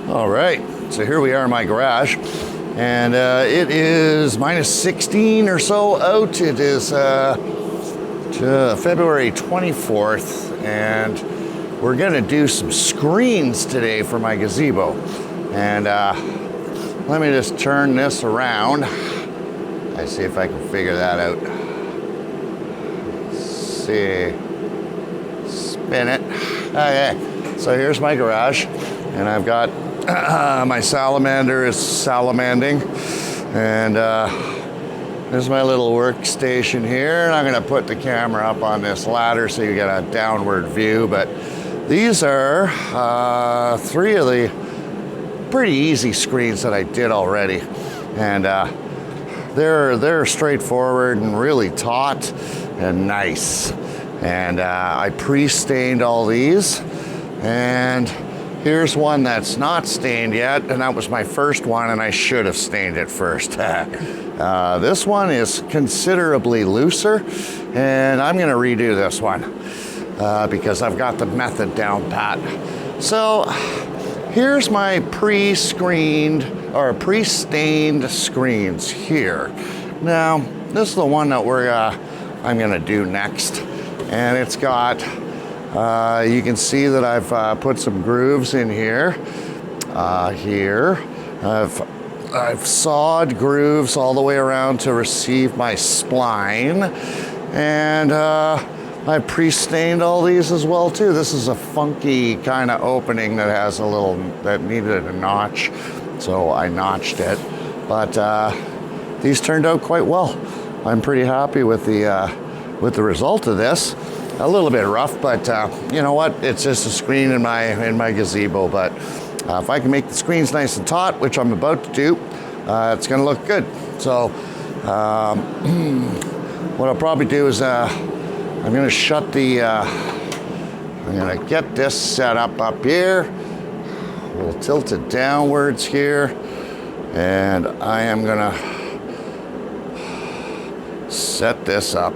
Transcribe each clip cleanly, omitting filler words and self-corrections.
All right, so here we are in my garage, and it is minus 16 or so out. It is February 24th, and we're gonna do some screens today for my gazebo. And let me just turn this around. I see if I can figure that out. Let's see, spin it. Okay, so here's my garage, and I've got my salamander is salamanding, and there's my little workstation here, and I'm gonna put the camera up on this ladder so you get a downward view. But these are three of the pretty easy screens that I did already, and they're straightforward and really taut and nice. And I pre-stained all these, and here's one that's not stained yet, and that was my first one, and I should have stained it first. This one is considerably looser, and I'm gonna redo this one because I've got the method down pat. So here's my pre-stained screens here. Now, this is the one that I'm gonna do next, and it's got, you can see that I've put some grooves in here. I've sawed grooves all the way around to receive my spline, and I pre-stained all these as well too. This is a funky kind of opening that has that needed a notch, so I notched it. But these turned out quite well. I'm pretty happy with the result of this. A little bit rough, but you know what? It's just a screen in my gazebo. But if I can make the screens nice and taut, which I'm about to do, it's gonna look good. So what I'll probably do is I'm gonna shut the, I'm gonna get this set up here. We'll tilt it downwards here, and I am gonna set this up.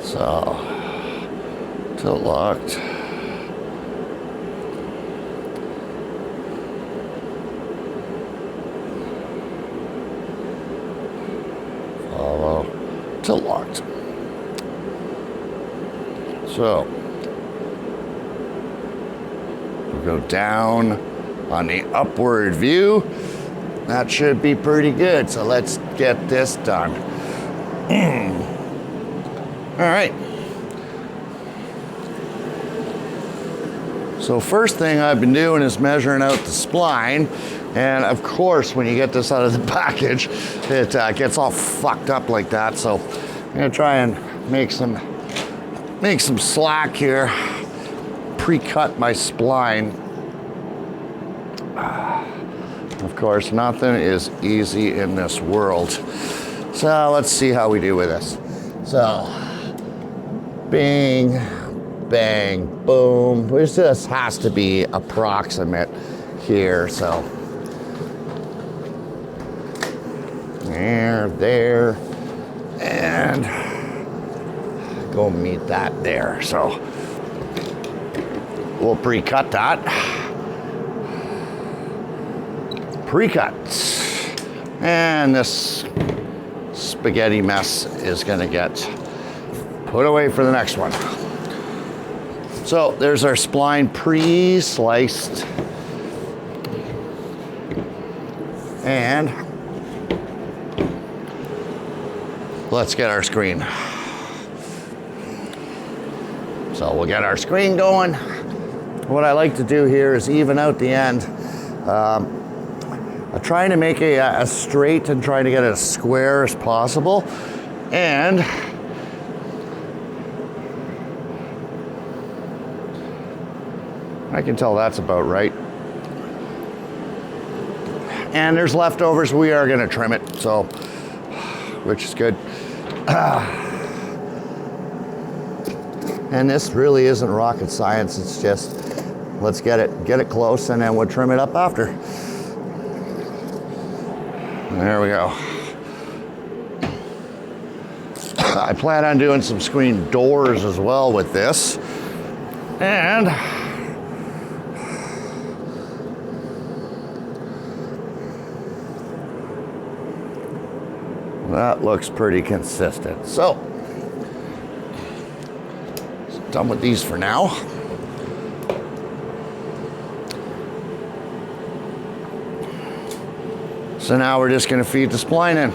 So, tilt locked. Follow, tilt locked. So, we'll go down on the upward view. That should be pretty good. So let's get this done. All right. So first thing I've been doing is measuring out the spline. And of course, when you get this out of the package, it gets all fucked up like that. So I'm gonna try and make some slack here, pre-cut my spline. Of course, nothing is easy in this world. So let's see how we do with this. So, bing, bang, boom. This just has to be approximate here. So, there, and go meet that there. So, we'll pre-cut that. Pre-cut. And this spaghetti mess is gonna get put away for the next one. So there's our spline pre-sliced. And let's get our screen. So we'll get our screen going. What I like to do here is even out the end. I'm trying to make a straight and trying to get it as square as possible. And I can tell that's about right. And there's leftovers, we are gonna trim it, so, which is good. And this really isn't rocket science, it's just, let's get it close, and then we'll trim it up after. There we go. I plan on doing some screen doors as well with this. And That looks pretty consistent. So, done with these for now. So now we're just gonna feed the spline in.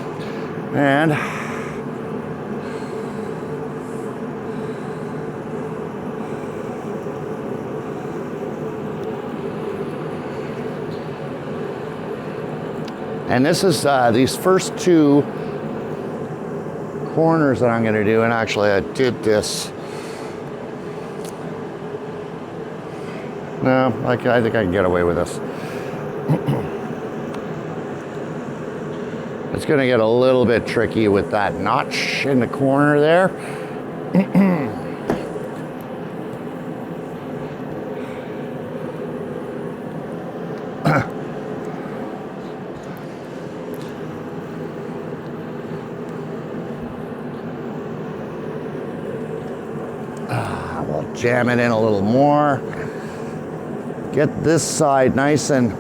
And this is these first two corners that I'm gonna do, and actually I did this. No, I think I can get away with this. It's gonna get a little bit tricky with that notch in the corner there. We'll jam it in a little more. Get this side nice and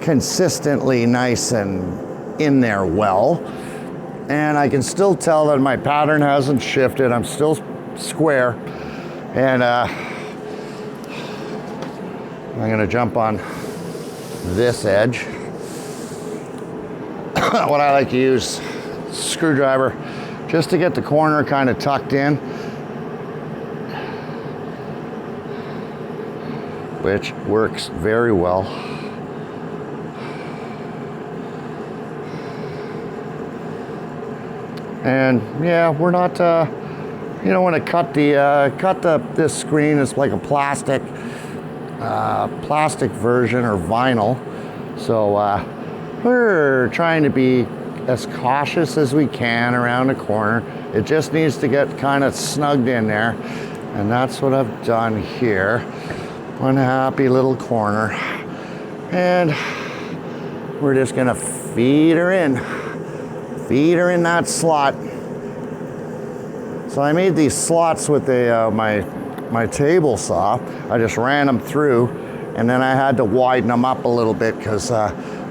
consistently nice and in there well. And I can still tell that my pattern hasn't shifted. I'm still square. And I'm gonna jump on this edge. What I like to use, screwdriver, just to get the corner kind of tucked in, which works very well. And yeah, we're not, you don't want to cut this screen. It's like a plastic version or vinyl. So we're trying to be as cautious as we can around the corner. It just needs to get kind of snugged in there. And that's what I've done here. One happy little corner. And we're just gonna feed her in. Feed her in that slot. So I made these slots with my table saw. I just ran them through, and then I had to widen them up a little bit because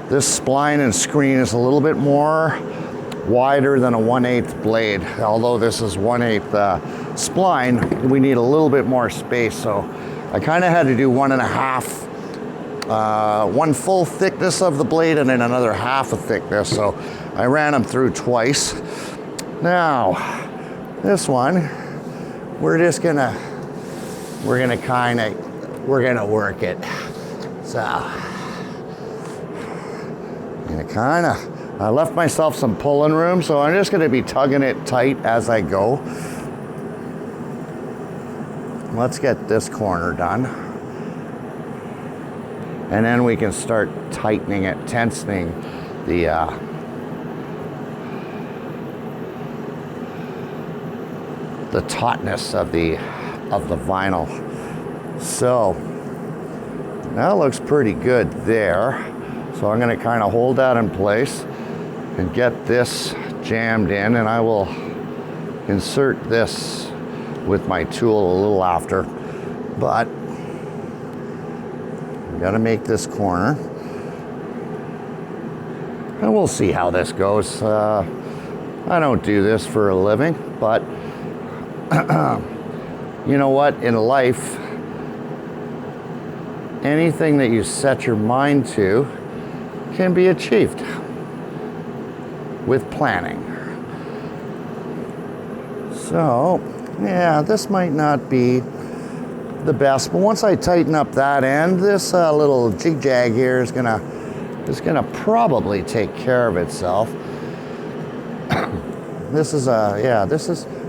this spline and screen is a little bit more wider than a 1/8 blade. Although this is 1/8 spline, we need a little bit more space. So I kind of had to do 1.5, one full thickness of the blade and then another half a thickness. So I ran them through twice. Now, this one, we're gonna work it. So, I left myself some pulling room, so I'm just gonna be tugging it tight as I go. Let's get this corner done. And then we can start tightening it, tensioning the tautness of the vinyl. So that looks pretty good there. So I'm gonna kind of hold that in place and get this jammed in, and I will insert this with my tool a little after. But we gotta make this corner. And we'll see how this goes. I don't do this for a living, but you know what? In life, anything that you set your mind to can be achieved with planning. So, yeah, this might not be the best, but once I tighten up that end, this little jig-jag here is gonna probably take care of itself. This is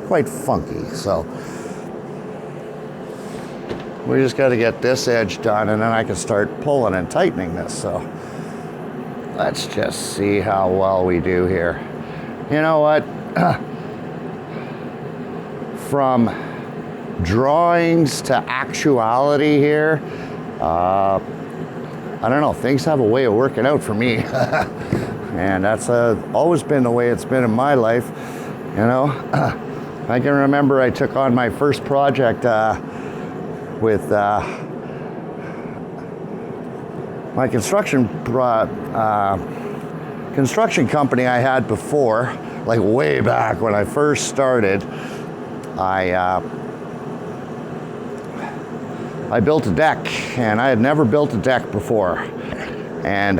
quite funky, so we just got to get this edge done, and then I can start pulling and tightening this. So let's just see how well we do here. You know what? From drawings to actuality here, I don't know, things have a way of working out for me. And that's always been the way it's been in my life. You know, I can remember I took on my first project with my construction construction company I had before, like way back when I first started, I built a deck, and I had never built a deck before. And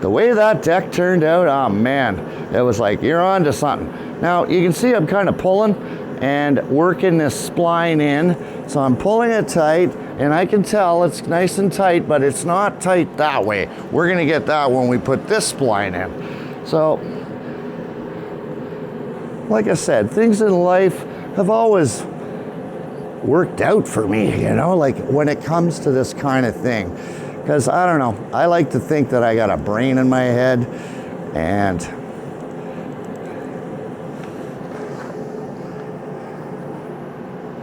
the way that deck turned out, oh man, it was like, you're on to something. Now, you can see I'm kind of pulling and working this spline in. So I'm pulling it tight, and I can tell it's nice and tight, but it's not tight that way. We're gonna get that when we put this spline in. So, like I said, things in life have always worked out for me, you know, like when it comes to this kind of thing. Because I don't know, I like to think that I got a brain in my head, and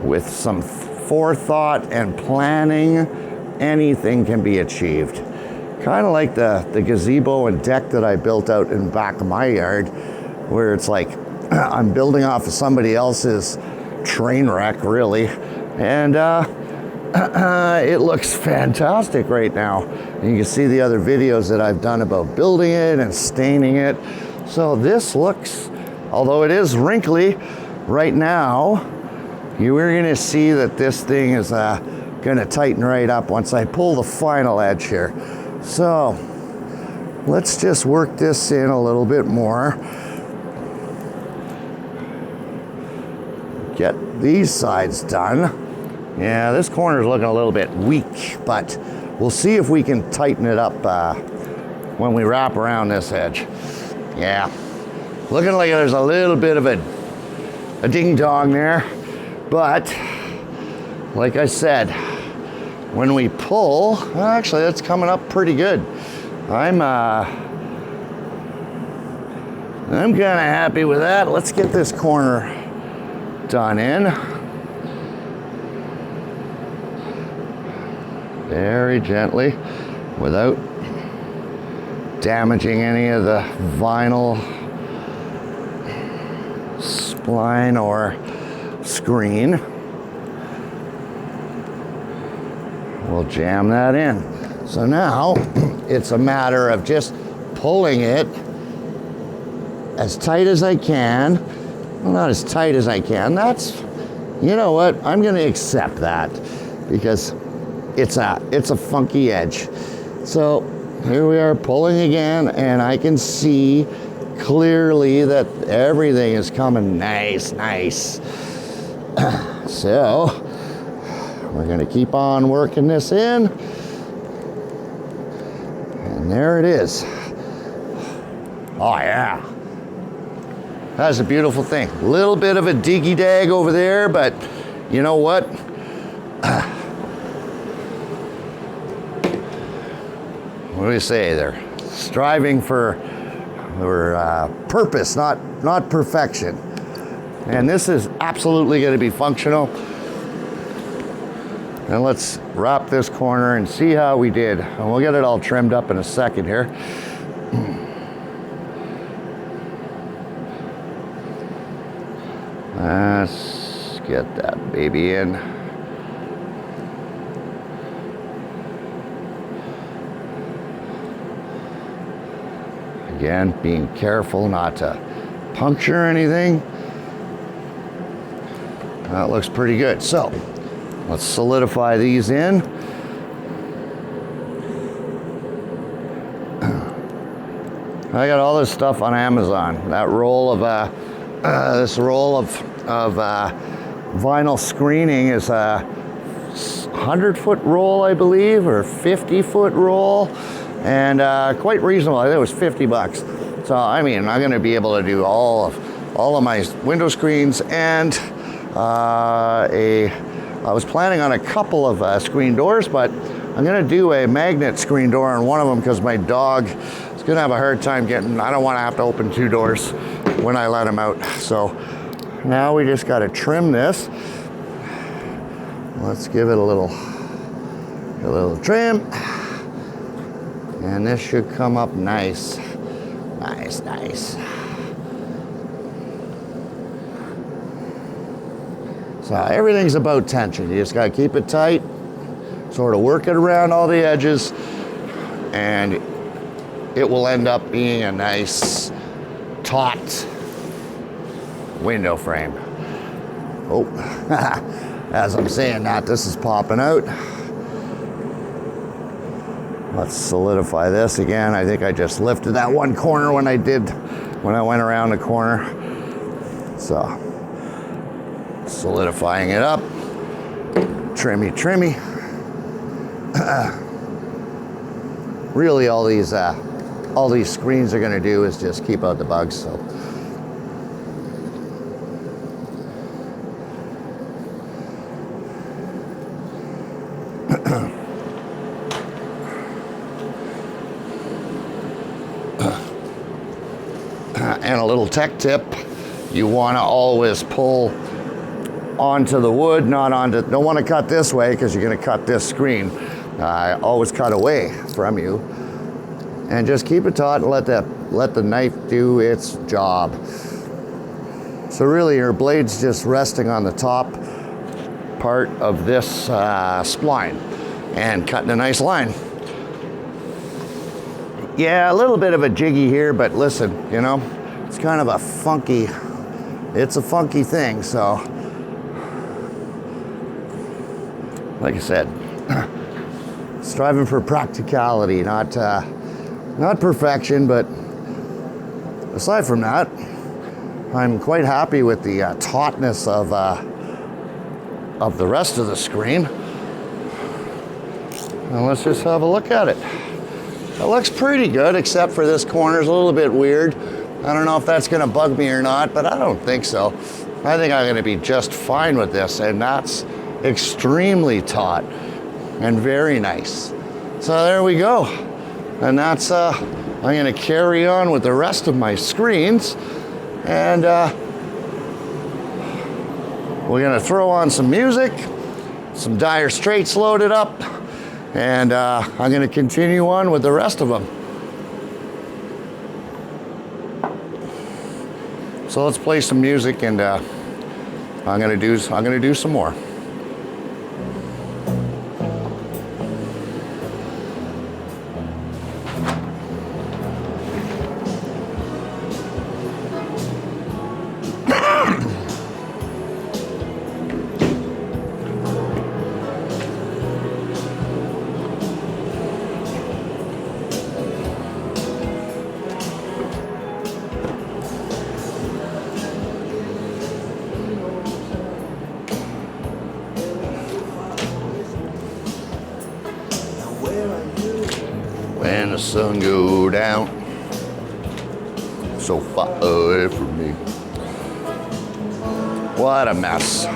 with some forethought and planning, anything can be achieved. Kind of like the gazebo and deck that I built out in back of my yard, where it's like I'm building off of somebody else's train wreck, really, and it looks fantastic right now. And you can see the other videos that I've done about building it and staining it. So this looks, although it is wrinkly right now, you are gonna see that this thing is gonna tighten right up once I pull the final edge here. So let's just work this in a little bit more. Get these sides done. Yeah, this corner is looking a little bit weak, but we'll see if we can tighten it up when we wrap around this edge. Yeah, looking like there's a little bit of a ding-dong there, but like I said, when we pull, well, actually that's coming up pretty good. I'm kind of happy with that. Let's get this corner done in. Very gently, without damaging any of the vinyl spline or screen. We'll jam that in. So now it's a matter of just pulling it as tight as I can. Well, not as tight as I can. That's, you know what, I'm gonna accept that because it's a funky edge. So here we are pulling again, and I can see clearly that everything is coming nice. So we're gonna keep on working this in, and there it is. Oh yeah, that's a beautiful thing. A little bit of a diggy dag over there, but you know what? What do you say? They're striving for purpose, not perfection. And this is absolutely going to be functional. And let's wrap this corner and see how we did. And we'll get it all trimmed up in a second here. Let's get that baby in. Again, being careful not to puncture anything. That looks pretty good. So let's solidify these in. I got all this stuff on Amazon. That roll of this roll of vinyl screening is a 100-foot roll, I believe, or 50-foot roll, and quite reasonable. I think it was $50. So I mean, I'm going to be able to do all of my window screens, and I was planning on a couple of screen doors, but I'm going to do a magnet screen door on one of them because my dog is going to have a hard time getting. I don't want to have to open two doors when I let him out. So now we just got to trim this. Let's give it a little trim, and this should come up nice. So everything's about tension. You just got to keep it tight, sort of work it around all the edges, and it will end up being a nice taut window frame. Oh, as I'm saying that, this is popping out. Let's solidify this again. I think I just lifted that one corner when I went around the corner. So, solidifying it up. Trimmy. Really, all these screens are going to do is just keep out the bugs. So. And a little tech tip, you want to always pull onto the wood, don't want to cut this way because you're going to cut this screen. Always cut away from you and just keep it taut and let the knife do its job. So really your blade's just resting on the top part of this spline and cutting a nice line. Yeah, a little bit of a jiggy here, but listen, you know, it's kind of a funky thing. So like I said, striving for practicality, not perfection, but aside from that, I'm quite happy with the tautness of the rest of the screen. And let's just have a look at it. It looks pretty good, except for this corner's a little bit weird. I don't know if that's gonna bug me or not, but I don't think so. I think I'm gonna be just fine with this, and that's extremely taut and very nice. So there we go. And that's, I'm gonna carry on with the rest of my screens, and we're gonna throw on some music, some Dire Straits loaded up, and I'm gonna continue on with the rest of them. So let's play some music, and I'm gonna do some more. When the sun go down, so far away from me. What a mess.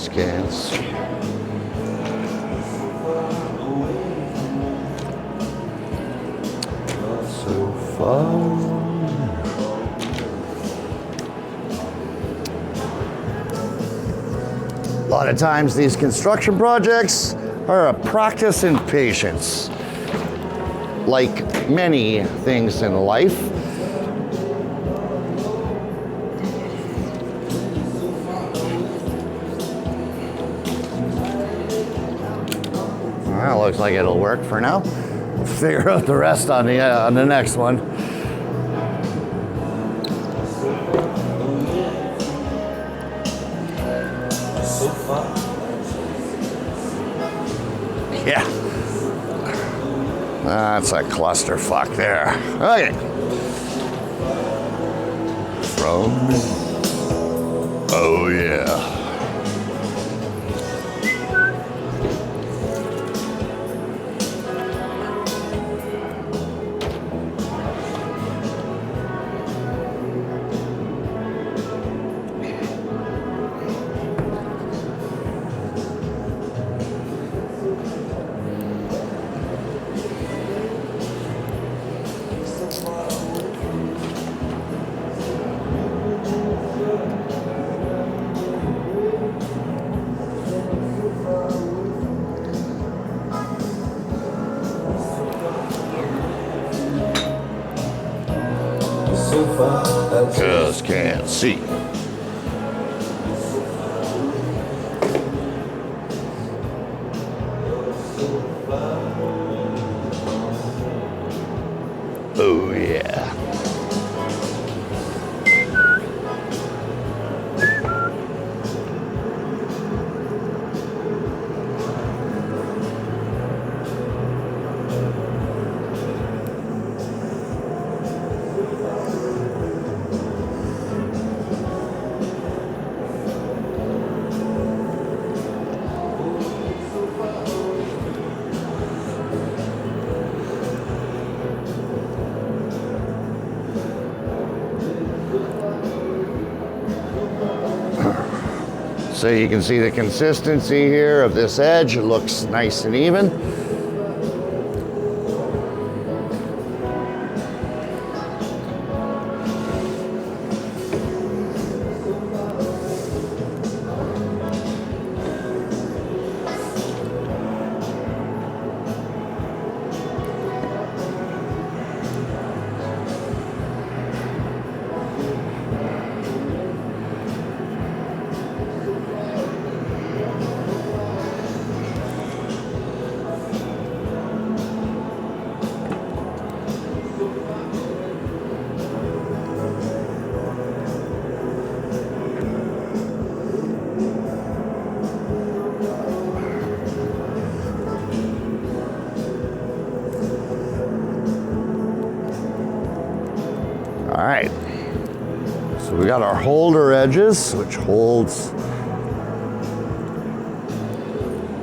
Scans. So far. A lot of times these construction projects are a practice in patience. Like many things in life. Well, looks like it'll work for now. We'll figure out the rest on the next one. Yeah. That's a clusterfuck there. Okay. Oh yeah. Just can't see. So you can see the consistency here of this edge. It looks nice and even. All right, so we got our holder edges, which holds,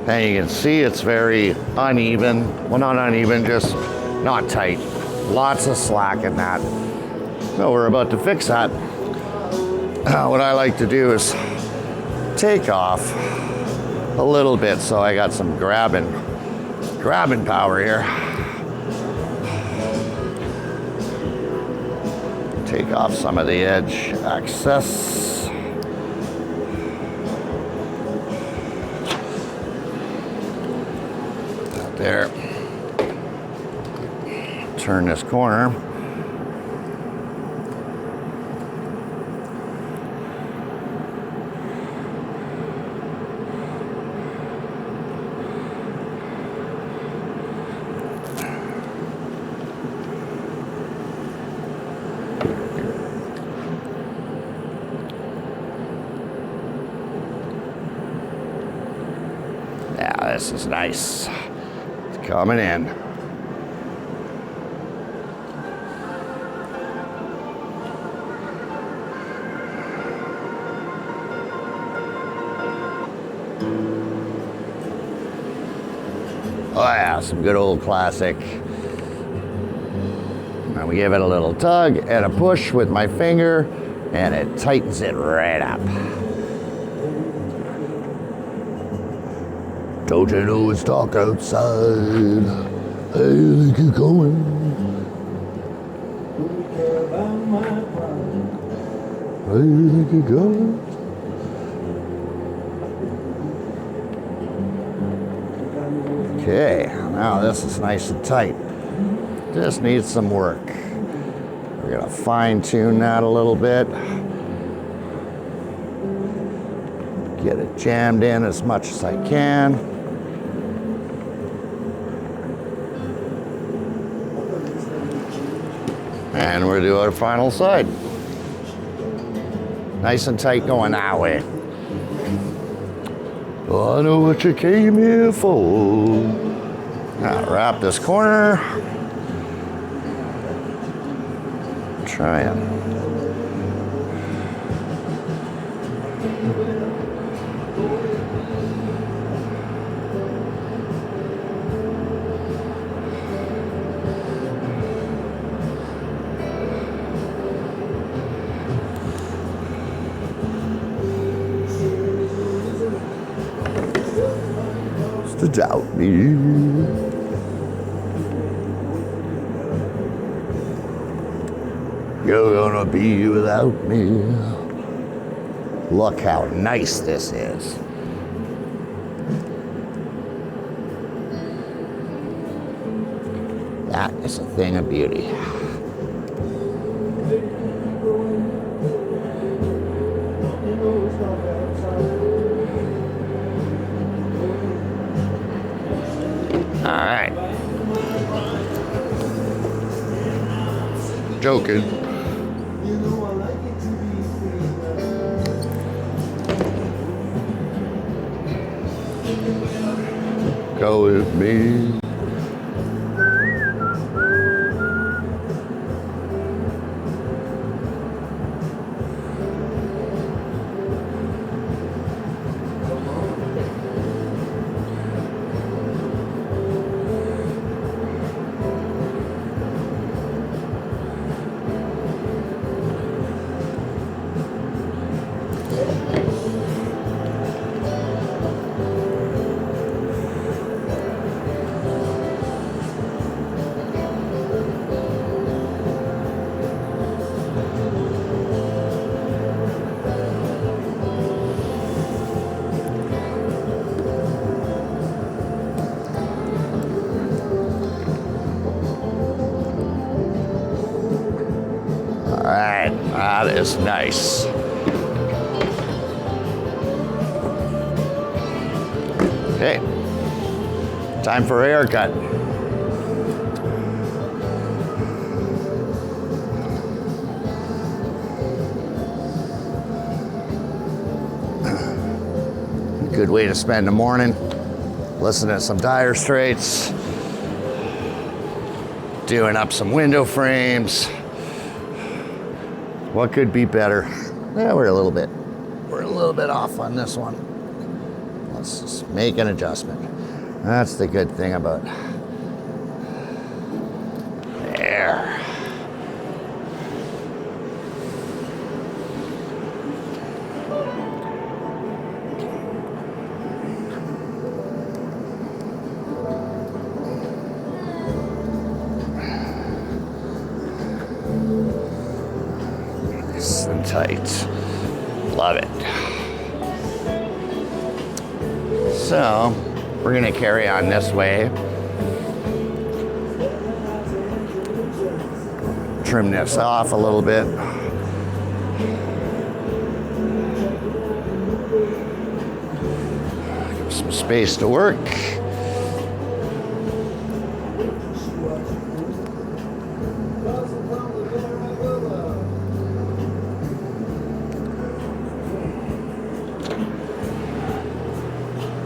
and you can see it's very uneven. Well, not uneven, just not tight. Lots of slack in that. So we're about to fix that. What I like to do is take off a little bit so I got some grabbing power here. Take off some of the edge excess. There. Turn this corner. This is nice. It's coming in. Oh yeah, some good old classic. Now we give it a little tug and a push with my finger, and it tightens it right up. Don't you know it's dark outside? Hey, they keep going. Hey, they keep going. Okay, now this is nice and tight. Just needs some work. We're gonna fine tune that a little bit. Get it jammed in as much as I can. And we'll do our final side. Nice and tight going that way. I know what you came here for. Now wrap this corner. Try it. To doubt me. You're gonna be without me. Look how nice this is. That is a thing of beauty. All right. Joking. Go with me. right, that is nice. Okay, time for a haircut. Good way to spend the morning. Listen to some Dire Straits. Doing up some window frames. What could be better? Yeah, we're a little bit off on this one. Let's just make an adjustment. That's the good thing about there. Nice and tight. Love it. So, we're gonna carry on this way. Trim this off a little bit. Give some space to work.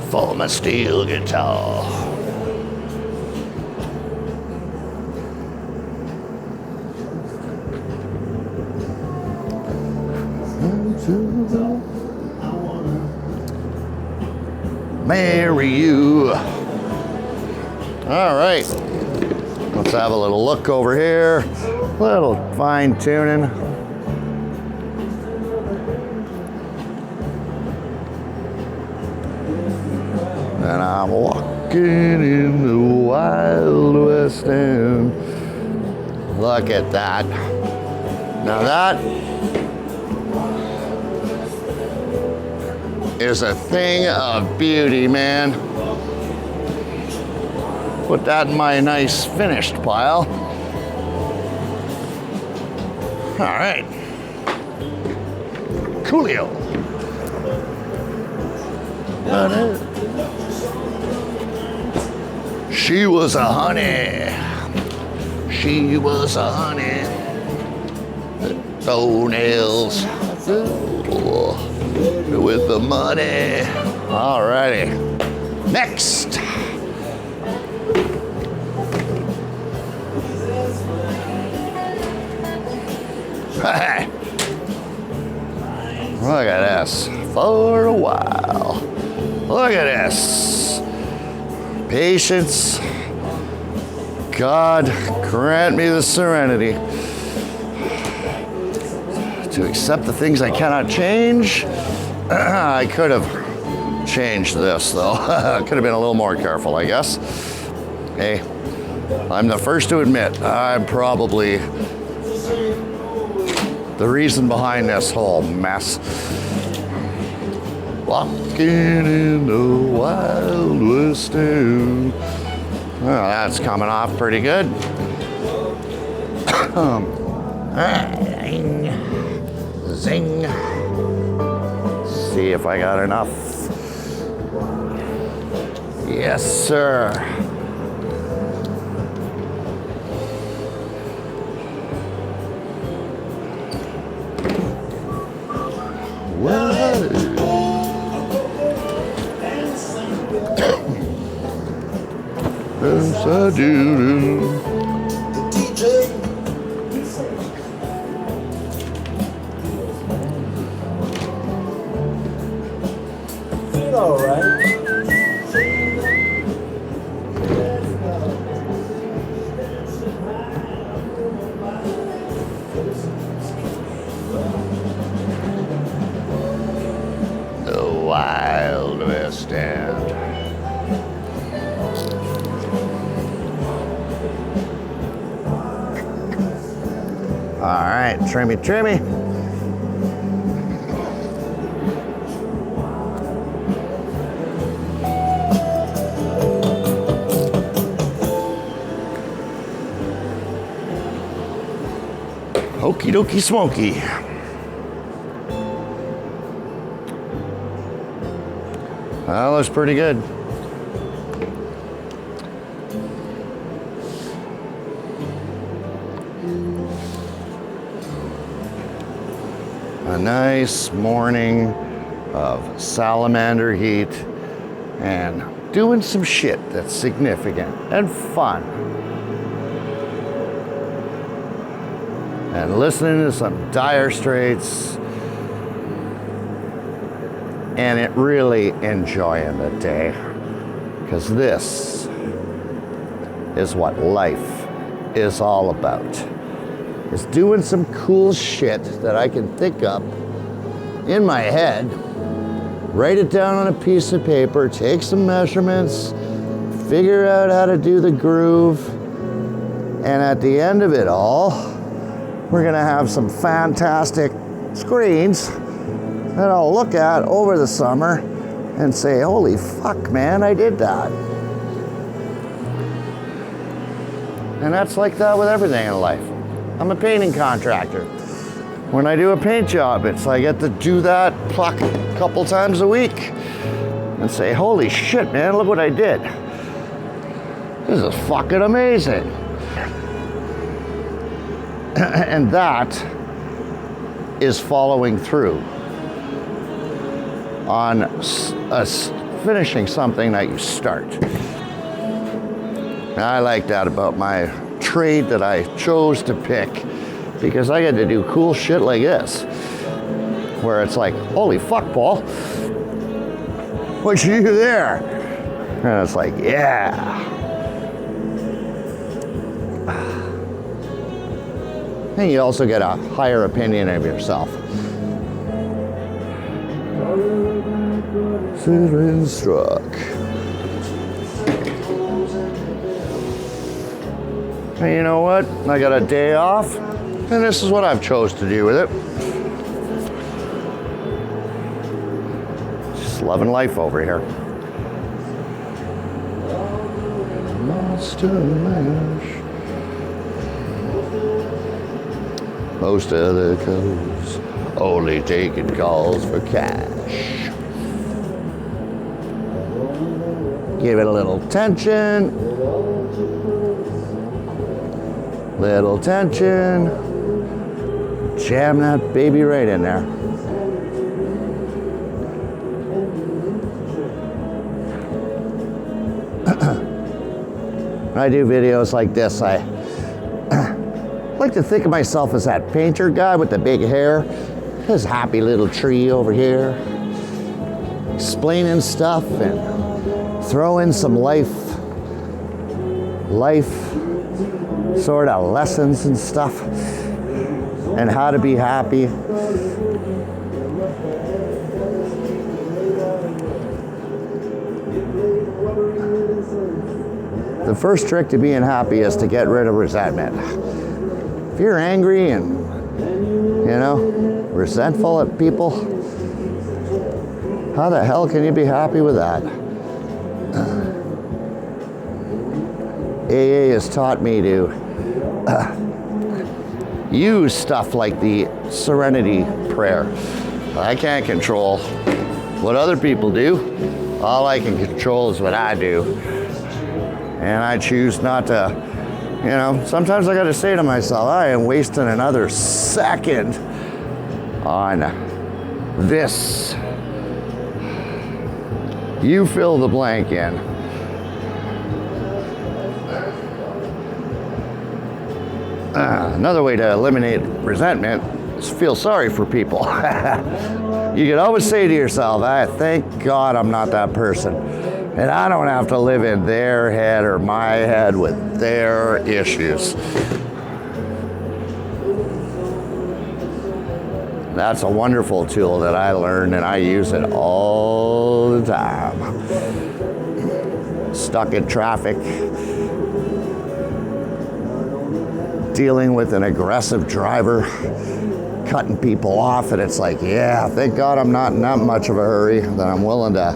For my steel guitar. Marry you. All right, let's have a little look over here. A little fine tuning. And I'm walking in the Wild West End. Look at that. Now that is a thing of beauty, man. Put that in my nice finished pile. All right. Coolio. She was a honey. She was a honey. Toenails. With the money. All righty. Next. Look at this. For a while. Look at this. Patience. God, grant me the serenity to accept the things I cannot change. I could have changed this, though. Could have been a little more careful, I guess. Hey, I'm the first to admit I'm probably the reason behind this whole mess. Walking in the Wild West End. Well, that's coming off pretty good. Zing. See if I got enough. Yes, sir. What? Yes, I do. All right. The Wild West End. All right, trimmy, trimmy. Okie Okie dokie smoky. That looks pretty good. A nice morning of salamander heat and doing some shit that's significant and fun. And listening to some Dire Straits and it really enjoying the day. Because this is what life is all about. Is doing some cool shit that I can think up in my head, write it down on a piece of paper, take some measurements, figure out how to do the groove, and at the end of it all, we're gonna have some fantastic screens that I'll look at over the summer and say, holy fuck, man, I did that. And that's like that with everything in life. I'm a painting contractor. When I do a paint job, it's I get to do that pluck a couple times a week and say, holy shit, man, look what I did. This is fucking amazing. And that is following through on finishing something that you start. I like that about my trade that I chose to pick, because I get to do cool shit like this, where it's like, holy fuck, Paul, what'd you do there? And it's like, yeah. And you also get a higher opinion of yourself. Siren struck. And you know what? I got a day off, and this is what I've chose to do with it. Just loving life over here. Monster Mash. Most of the codes only taking calls for cash. Give it a little tension. Little tension. Jam that baby right in there. When I do videos like this, I like to think of myself as that painter guy with the big hair, his happy little tree over here, explaining stuff and throw in some life sort of lessons and stuff, and how to be happy. The first trick to being happy is to get rid of resentment. If you're angry and, you know, resentful at people, how the hell can you be happy with that? AA has taught me to use stuff like the serenity prayer. I can't control what other people do. All I can control is what I do. And I choose not to, you know, sometimes I gotta say to myself, I am wasting another second on this. You fill the blank in. Another way to eliminate resentment is feel sorry for people. You can always say to yourself, thank God I'm not that person. And I don't have to live in their head or my head with their issues. That's a wonderful tool that I learned, and I use it all the time. Stuck in traffic, dealing with an aggressive driver, cutting people off, and it's like, yeah, thank God I'm not in that much of a hurry that I'm willing to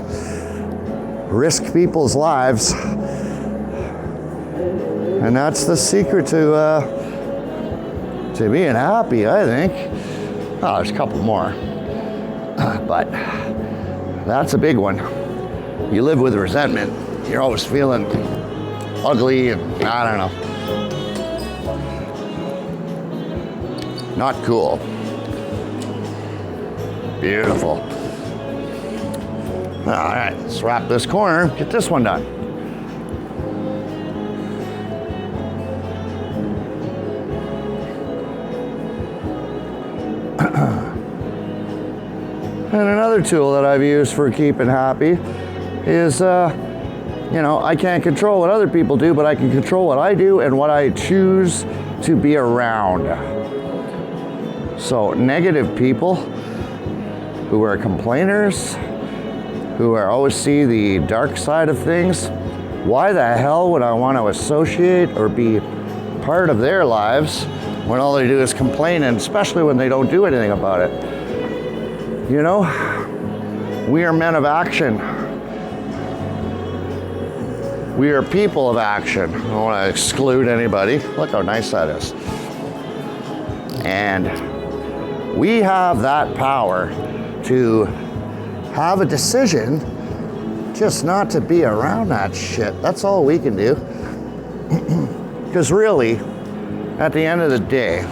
risk people's lives. And that's the secret to to being happy, I think. Oh, there's a couple more. But that's a big one. You live with resentment. You're always feeling ugly and I don't know. Not cool. Beautiful. All right, let's wrap this corner, get this one done. And another tool that I've used for keeping happy is, I can't control what other people do, but I can control what I do and what I choose to be around. So negative people who are complainers, who are always see the dark side of things, why the hell would I want to associate or be part of their lives when all they do is complain, and especially when they don't do anything about it? You know, we are men of action. We are people of action. I don't want to exclude anybody. Look how nice that is. And we have that power to have a decision just not to be around that shit. That's all we can do. Because really, at the end of the day,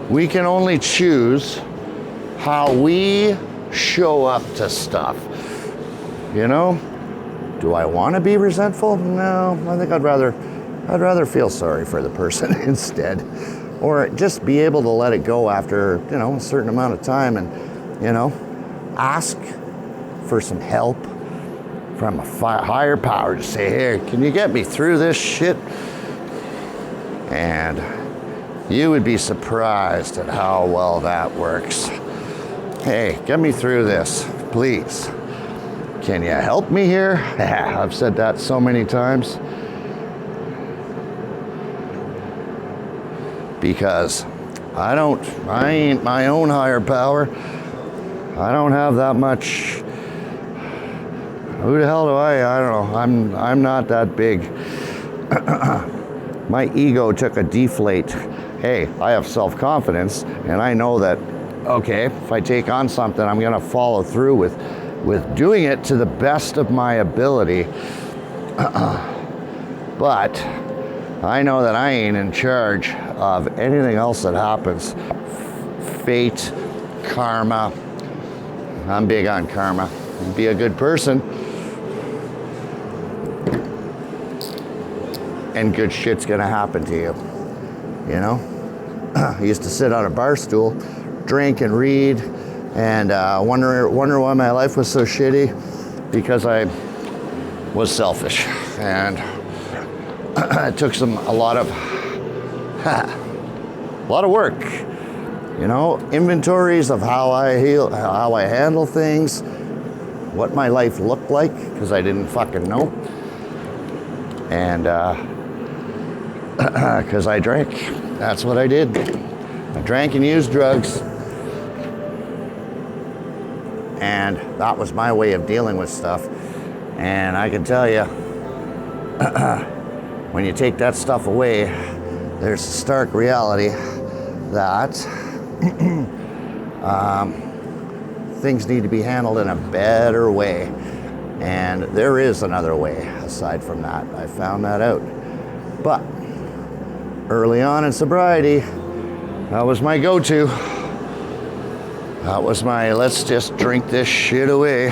we can only choose how we show up to stuff. You know? Do I want to be resentful? No, I think I'd rather feel sorry for the person instead. Or just be able to let it go after, a certain amount of time and, ask for some help from a higher power to say, hey, can you get me through this shit? And you would be surprised at how well that works. Hey, get me through this, please. Can you help me here? I've said that so many times. Because I ain't my own higher power. I don't have that much. Who the hell do I don't know. I'm not that big. My ego took a deflate. Hey, I have self-confidence, and I know that, okay, if I take on something, I'm gonna follow through with doing it to the best of my ability. But I know that I ain't in charge of anything else that happens. Fate, karma. I'm big on karma. Be a good person, and good shit's gonna happen to you. I used to sit on a bar stool, drink and read, and wonder why my life was so shitty, because I was selfish, and it took a lot of work, inventories of how I handle things, what my life looked like, because I didn't fucking know, and because I drank. That's what I did. I drank and used drugs. And that was my way of dealing with stuff. And I can tell you, when you take that stuff away, there's a stark reality that things need to be handled in a better way. And there is another way aside from that. I found that out. But early on in sobriety, that was my go-to. That was my, let's just drink this shit away.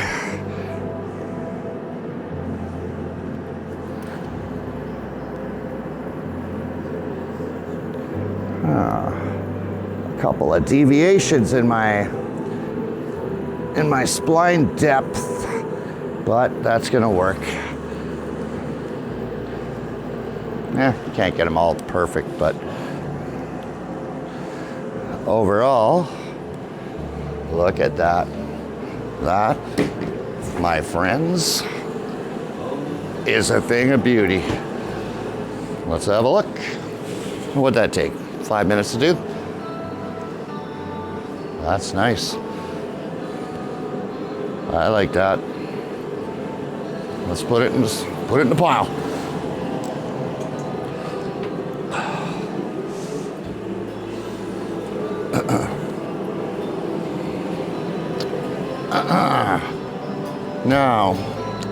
A couple of deviations in my spline depth, but that's gonna work. Can't get them all perfect, but overall, look at that. That, my friends, is a thing of beauty. Let's have a look. What'd that take? 5 minutes to do? That's nice. I like that. Let's put it in the pile. Now,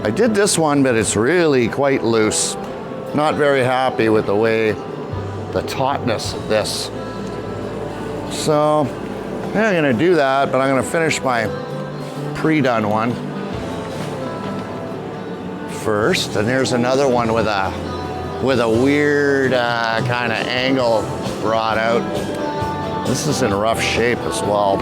I did this one, but it's really quite loose. Not very happy with the way, the tautness of this. So, I'm gonna do that, but I'm gonna finish my pre-done one first. And there's another one with a weird kind of angle brought out. This is in rough shape as well.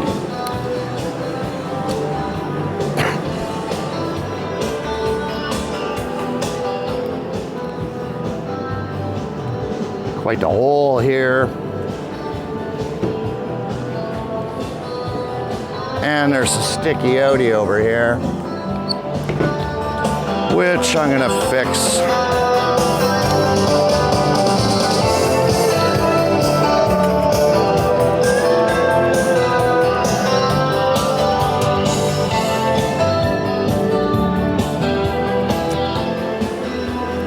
Quite the hole here. And there's a sticky outie over here, which I'm gonna fix.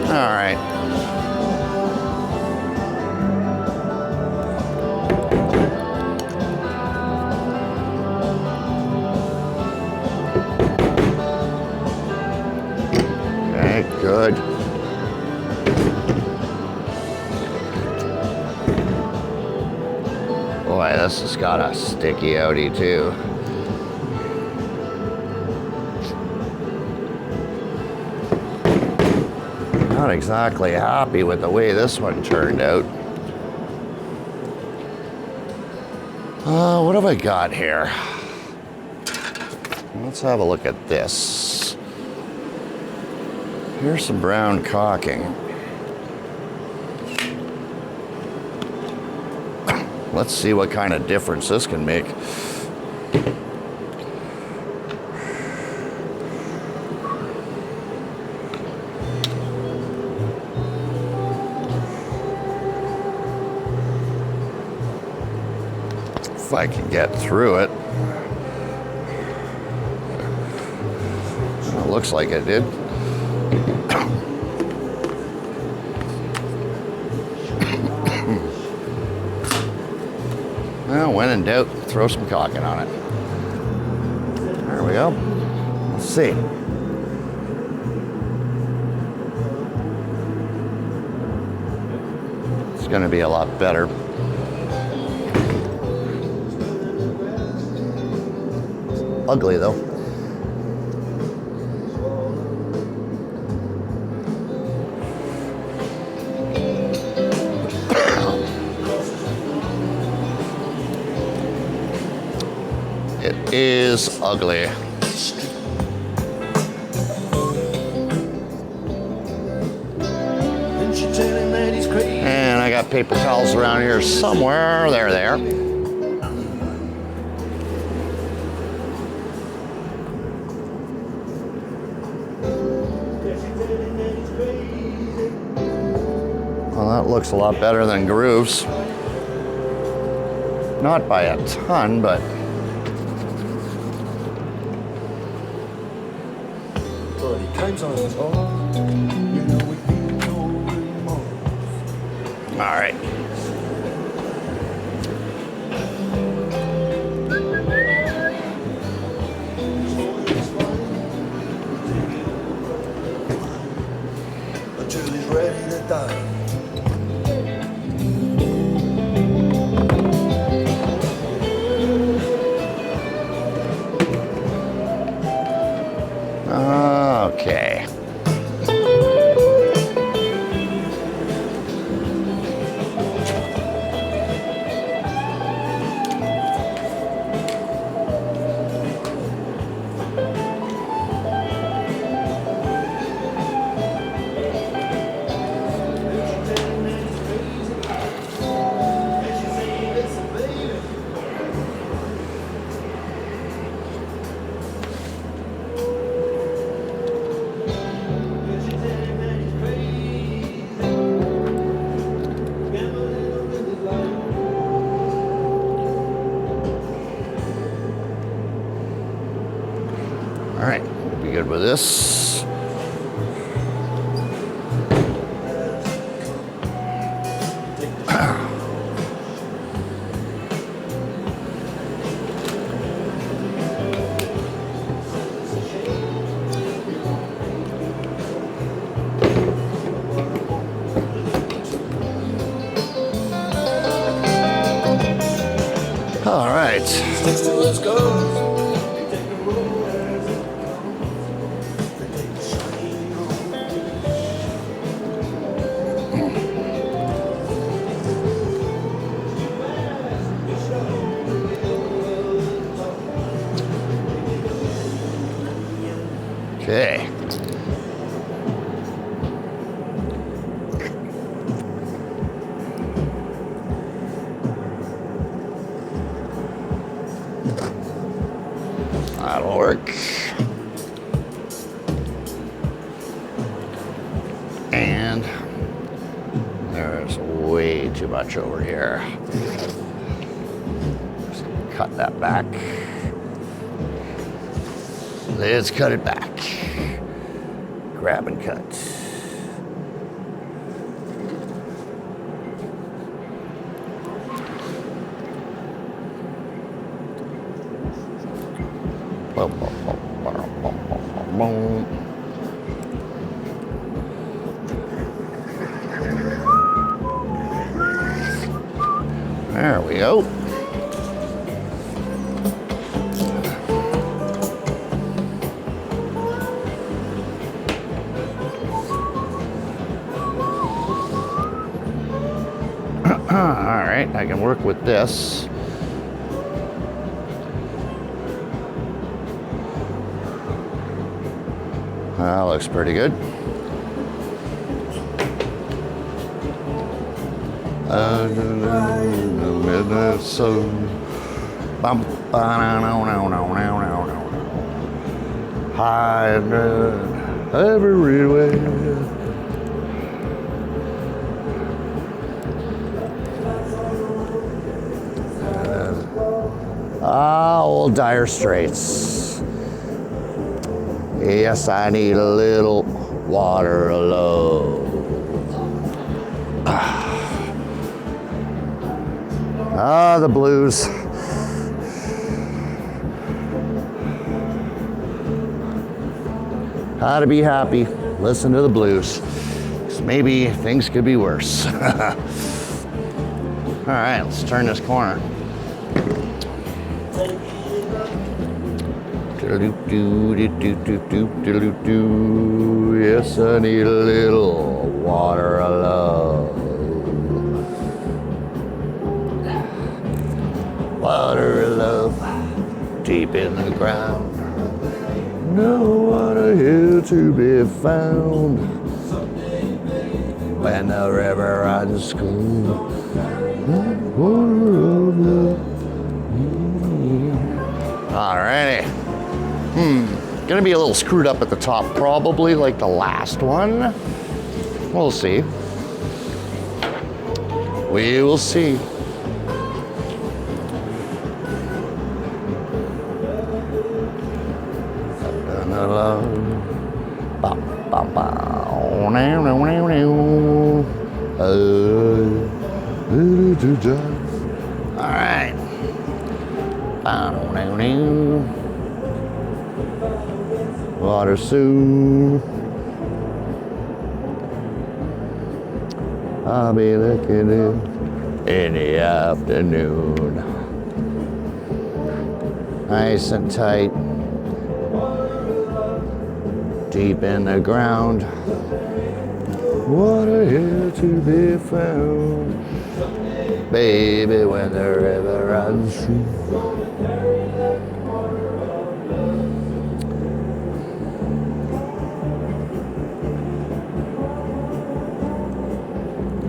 All right. Good. Boy, this has got a sticky outie too. Not exactly happy with the way this one turned out. What have I got here? Let's have a look at this. Here's some brown caulking. Let's see what kind of difference this can make. If I can get through it. It looks like it did. Well, when in doubt, throw some caulking on it. There we go. Let's see. It's going to be a lot better. Ugly though. It is ugly. And I got paper towels around here somewhere. There. Well, that looks a lot better than grooves. Not by a ton, but all right. Until he's ready to die. Okay. All right, we'll be good with this. All right. Let's go. Okay. That'll work. And there's way too much over here. Just cut that back. Let's cut it back. Grab and cut. There we go. All right, I can work with this. That looks pretty good. Midnight sun. Hiding everywhere. Old Dire Straits. Yes, I need a little water alone. Ah, the blues. How to be happy. Listen to the blues. 'Cause maybe things could be worse. All right, let's turn this corner. Yes, I need a little water alone. Water alone, deep in the ground. No water here to be found. When the river runs cool. Alrighty. Gonna be a little screwed up at the top, probably like the last one. We'll see. We will see. All right. Water soon. I'll be looking in the afternoon. Nice and tight. Deep in the ground. Water here to be found. Baby, when the river runs through.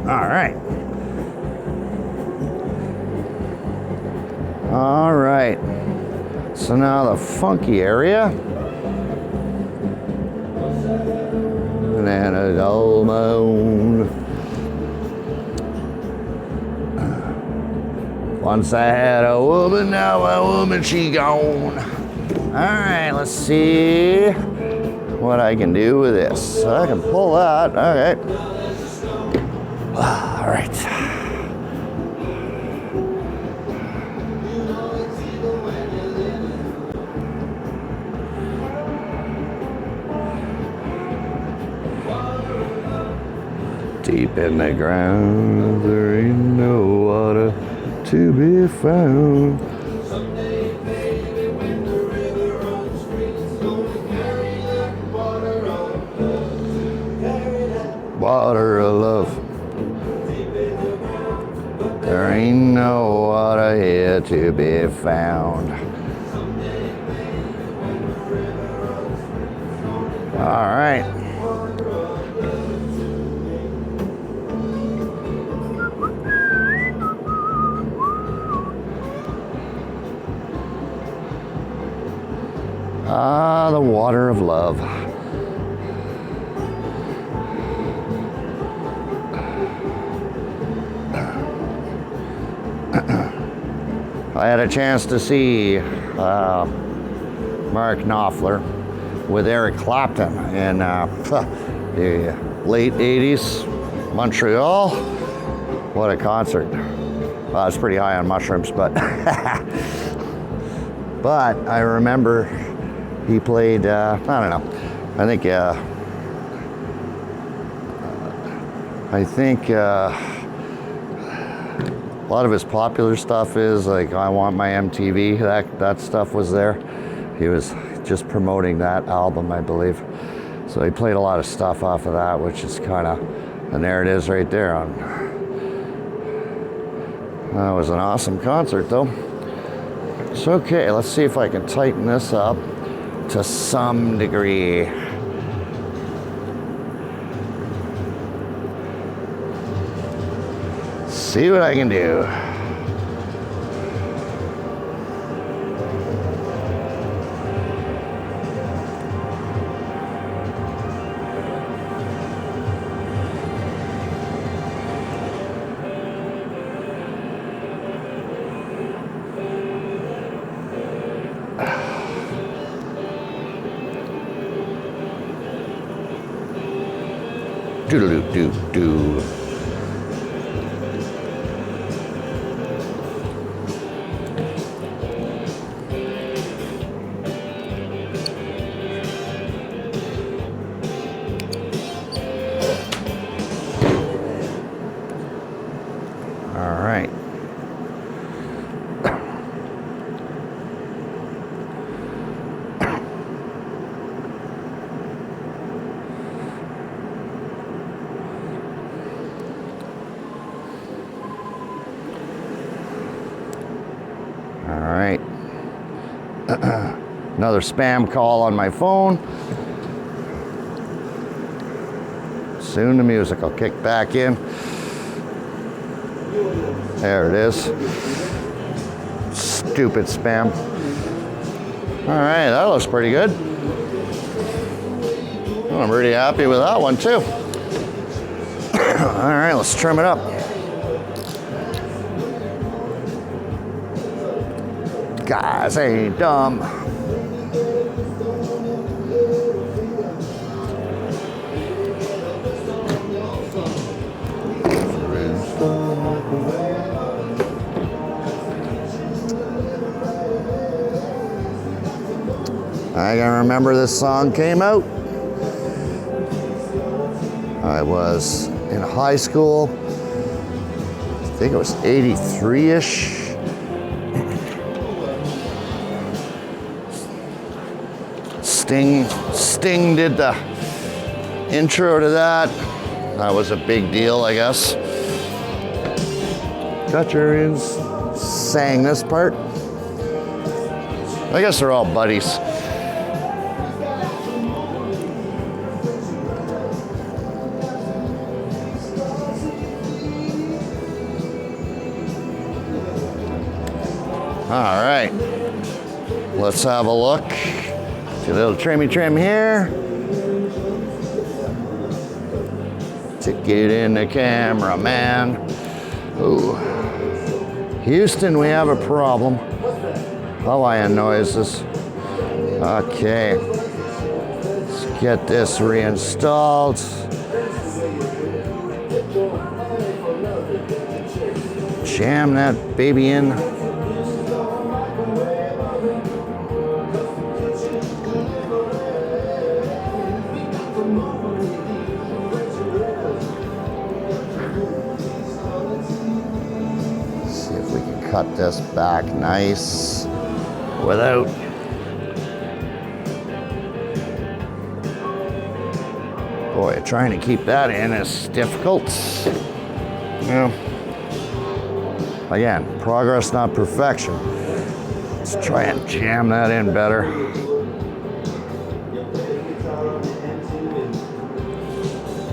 All right. All right. So now the funky area. And it's all my own. Once I had a woman, now a woman, she gone. All right, let's see what I can do with this. I can pull that, okay. All right. Deep in the ground, there ain't no water to be found. Water of love. There ain't no water here to be found. All right. Ah, the water of love. I had a chance to see Mark Knopfler with Eric Clapton in the late 80s, Montreal. What a concert. Well, I was pretty high on mushrooms, but but I remember he played, I don't know, I think a lot of his popular stuff is like I Want My MTV, that stuff was there. He was just promoting that album, I believe. So he played a lot of stuff off of that, which is kind of, and there it is right there. That was an awesome concert though. So okay, let's see if I can tighten this up to some degree. See what I can do. Doodle-doo-doo-doo. All right. Another spam call on my phone. Soon the music will kick back in. There it is. Stupid spam. All right, that looks pretty good. Well, I'm pretty happy with that one too. All right, let's trim it up. Guys ain't dumb. I can remember this song came out. I was in high school. I think it was 83-ish. Sting did the intro to that. That was a big deal, I guess. Dutchers sang this part. I guess they're all buddies. All right, let's have a look. See a little trimmy trim here to get in the camera, man. Ooh. Houston, we have a problem. Hawaiian noises. Okay, let's get this reinstalled. Jam that baby in. cut this back nice without boy, trying to keep that in is difficult. Yeah. Again, progress, not perfection. Let's try and jam that in better.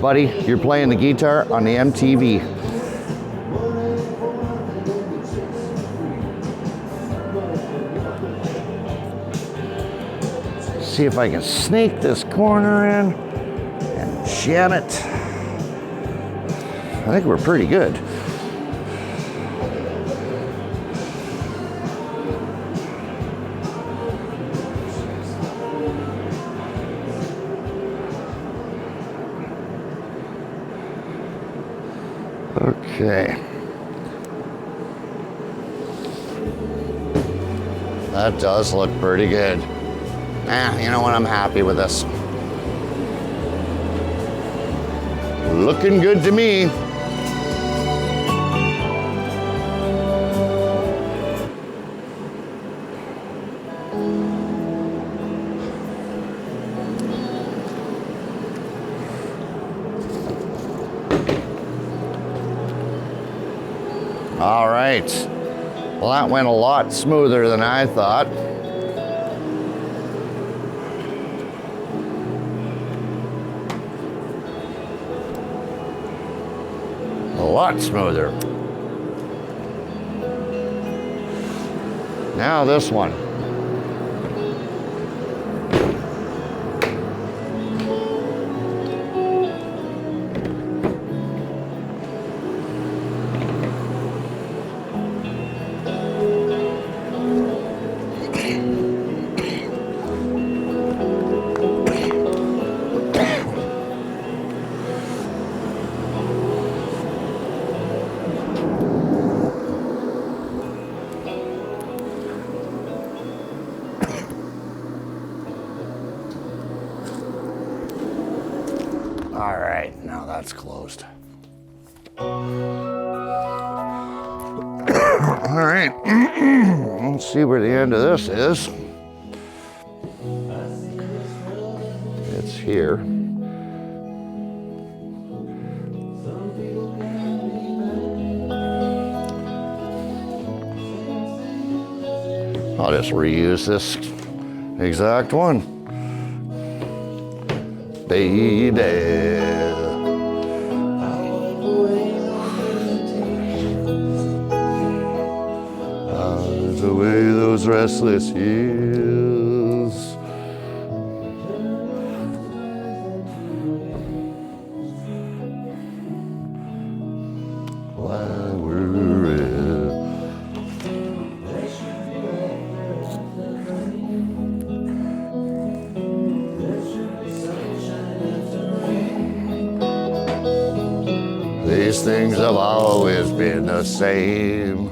Buddy, you're playing the guitar on the MTV. See if I can snake this corner in and jam it. I think we're pretty good. Okay. That does look pretty good. You know what? I'm happy with this. Looking good to me. All right. Well, that went a lot smoother than I thought. A lot smoother. Now this one. All right, now that's closed. All right, let's see where the end of this is. It's here. I'll just reuse this exact one. Baby, hides away those restless years. While we're these things have always been the same.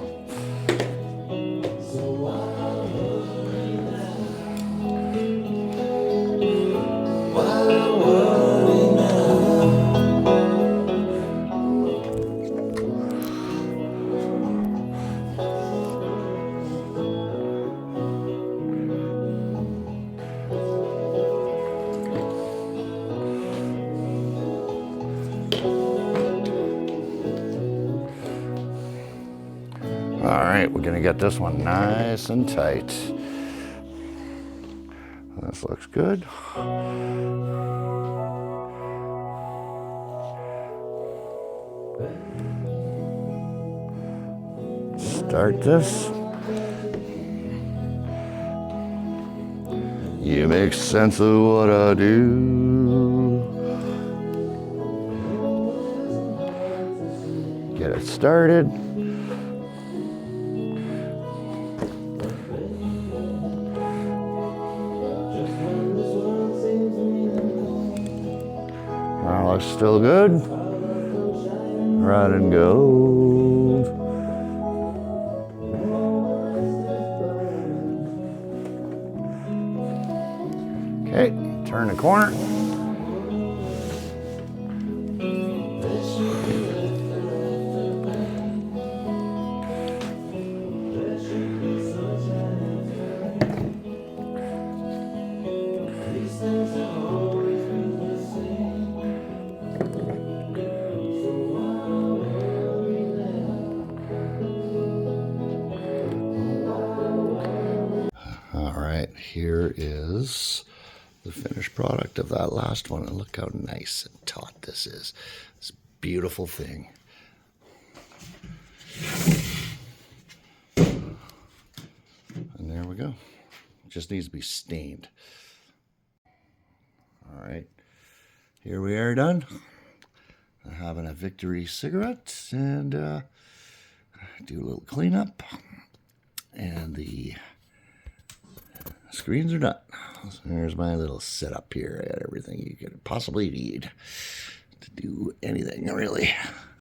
All right, we're gonna get this one nice and tight. This looks good. Start this. You make sense of what I do. Get it started. Looks still good. Red and gold. Okay, turn the corner. All right, here is the finished product of that last one. And look how nice and taut this is. This beautiful thing. And there we go. It just needs to be stained. All right, here we are done. I'm having a victory cigarette and do a little cleanup. And the screens are done. So there's my little setup here. I got everything you could possibly need to do anything, really.